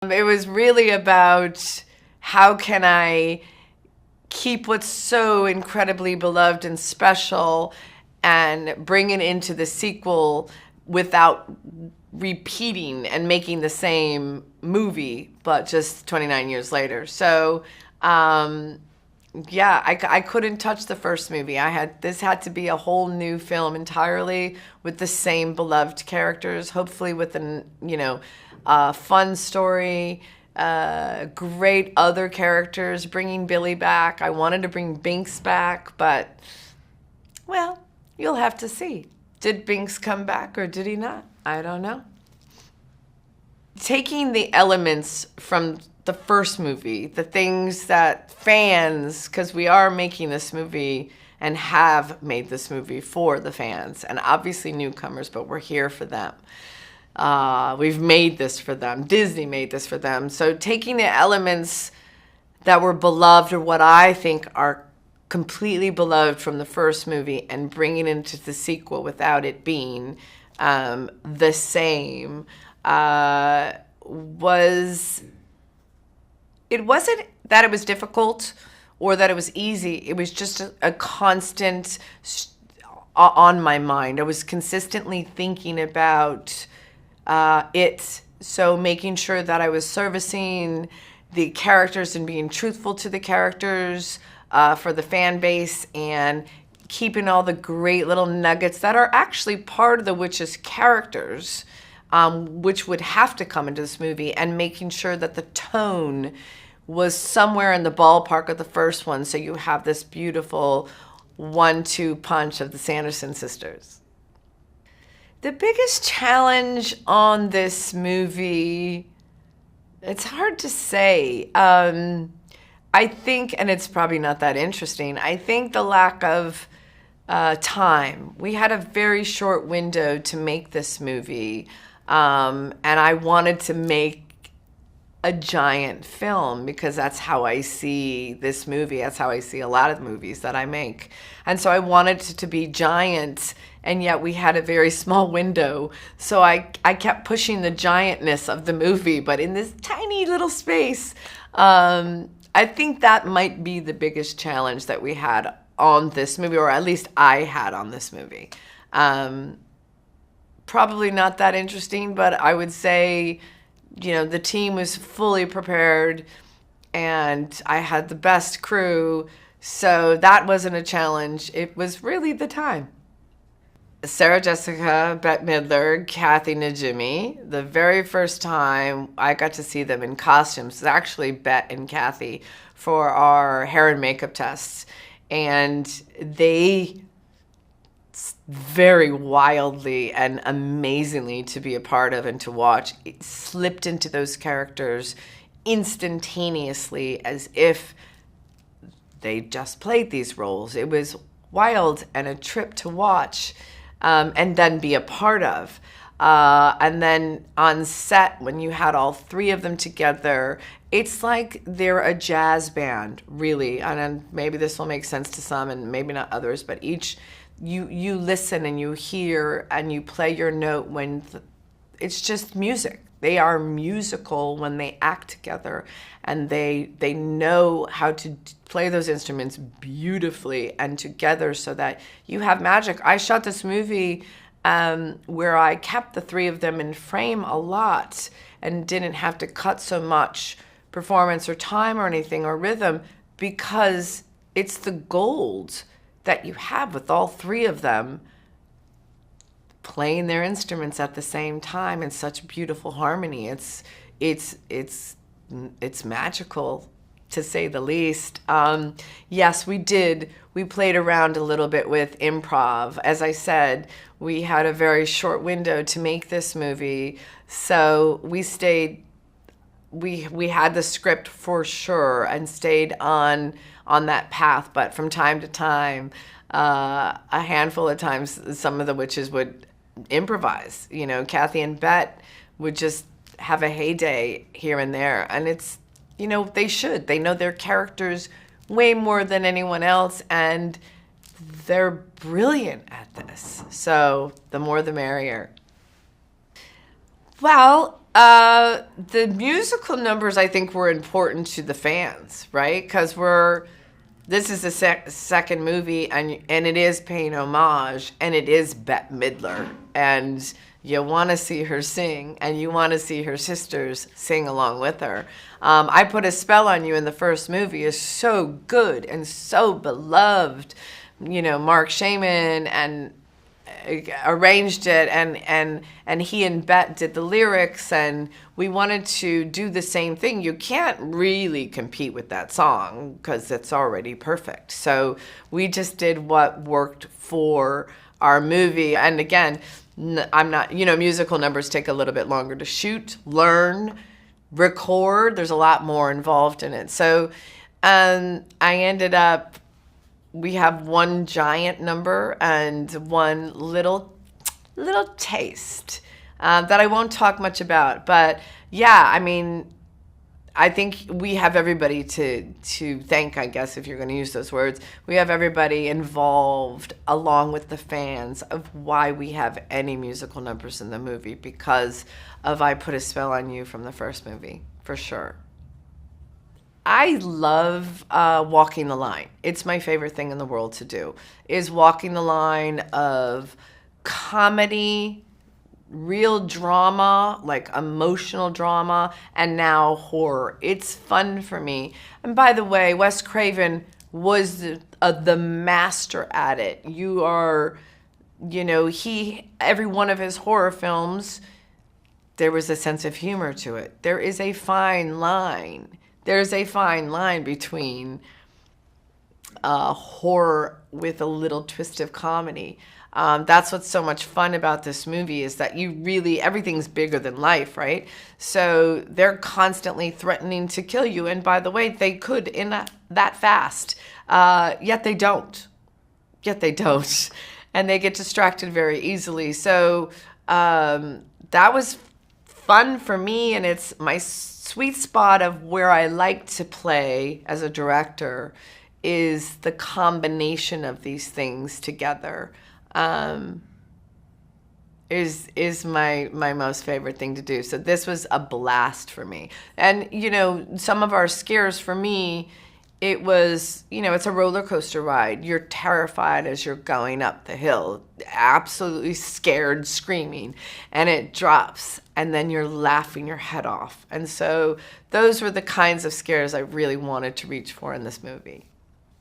It was really about how can I keep what's so incredibly beloved and special and bring it into the sequel without repeating and making the same movie, but just 29 years later. So, yeah, I couldn't touch the first movie. This had to be a whole new film entirely with the same beloved characters, hopefully with fun story, great other characters, bringing Billy back. I wanted to bring Binks back, but, well, you'll have to see. Did Binks come back or did he not? I don't know. Taking the elements from the first movie, the things that fans, because we are making this movie and have made this movie for the fans, and obviously newcomers, but we're here for them. We've made this for them. Disney made this for them. So taking the elements that were beloved, or what I think are completely beloved from the first movie, and bringing it into the sequel without it being the same, it wasn't that it was difficult or that it was easy. It was just a constant on my mind. I was consistently thinking about it. So making sure that I was servicing the characters and being truthful to the characters for the fan base, and keeping all the great little nuggets that are actually part of the witches' characters, which would have to come into this movie, and making sure that the tone was somewhere in the ballpark of the first one, so you have this beautiful 1-2 punch of the Sanderson Sisters. The biggest challenge on this movie, it's hard to say. I think, and it's probably not that interesting, I think the lack of time. We had a very short window to make this movie, and I wanted to make a giant film because that's how I see this movie. That's how I see a lot of the movies that I make. And so I wanted it to be giant, and yet we had a very small window. So I kept pushing the giantness of the movie, but in this tiny little space. I think that might be the biggest challenge that we had on this movie, or at least I had on this movie. Probably not that interesting, but I would say, the team was fully prepared and I had the best crew. So that wasn't a challenge. It was really the time. Sarah Jessica, Bette Midler, Kathy Najimy. The very first time I got to see them in costumes was actually Bette and Kathy for our hair and makeup tests. And they very wildly and amazingly to be a part of and to watch. It slipped into those characters instantaneously as if they just played these roles. It was wild and a trip to watch and then be a part of. And then on set, when you had all three of them together, it's like they're a jazz band, really. And then maybe this will make sense to some and maybe not others, but each you listen and you hear and you play your note when it's just music. They are musical when they act together, and they know how to play those instruments beautifully and together so that you have magic. I shot this movie where I kept the three of them in frame a lot and didn't have to cut so much performance or time or anything or rhythm, because it's the gold that you have with all three of them playing their instruments at the same time in such beautiful harmony. It's magical, to say the least. Yes, we did. We played around a little bit with improv. As I said, we had a very short window to make this movie, so we had the script for sure and stayed on that path. But from time to time, a handful of times, some of the witches would improvise. Kathy and Bette would just have a heyday here and there. And it's, they should. They know their characters way more than anyone else, and they're brilliant at this. So the more the merrier. Well, The musical numbers, I think, were important to the fans, right? Because this is the second movie, and it is paying homage, and it is Bette Midler, and you want to see her sing, and you want to see her sisters sing along with her. I Put a Spell on You in the first movie is so good and so beloved. Mark Shaman and arranged it, and he and Bette did the lyrics, and we wanted to do the same thing. You can't really compete with that song because it's already perfect. So we just did what worked for our movie. And again, I'm not, musical numbers take a little bit longer to shoot, learn, record. There's a lot more involved in it. So I ended up, we have one giant number and one little taste that I won't talk much about. But yeah, I mean, I think we have everybody to thank, I guess, if you're going to use those words. We have everybody involved along with the fans of why we have any musical numbers in the movie, because of I Put a Spell on You from the first movie, for sure. I love walking the line. It's my favorite thing in the world to do, is walking the line of comedy, real drama, like emotional drama, and now horror. It's fun for me. And by the way, Wes Craven was the master at it. Every one of his horror films, there was a sense of humor to it. There is a fine line. There's a fine line between horror with a little twist of comedy. That's what's so much fun about this movie, is that everything's bigger than life, right? So they're constantly threatening to kill you. And by the way, they could in that fast. Yet they don't. And they get distracted very easily. So that was fun for me, and it's my sweet spot of where I like to play as a director, is the combination of these things together. Is my most favorite thing to do. So this was a blast for me. And some of our scares for me, it was, it's a roller coaster ride. You're terrified as you're going up the hill, absolutely scared, screaming, and it drops, and then you're laughing your head off. And so those were the kinds of scares I really wanted to reach for in this movie.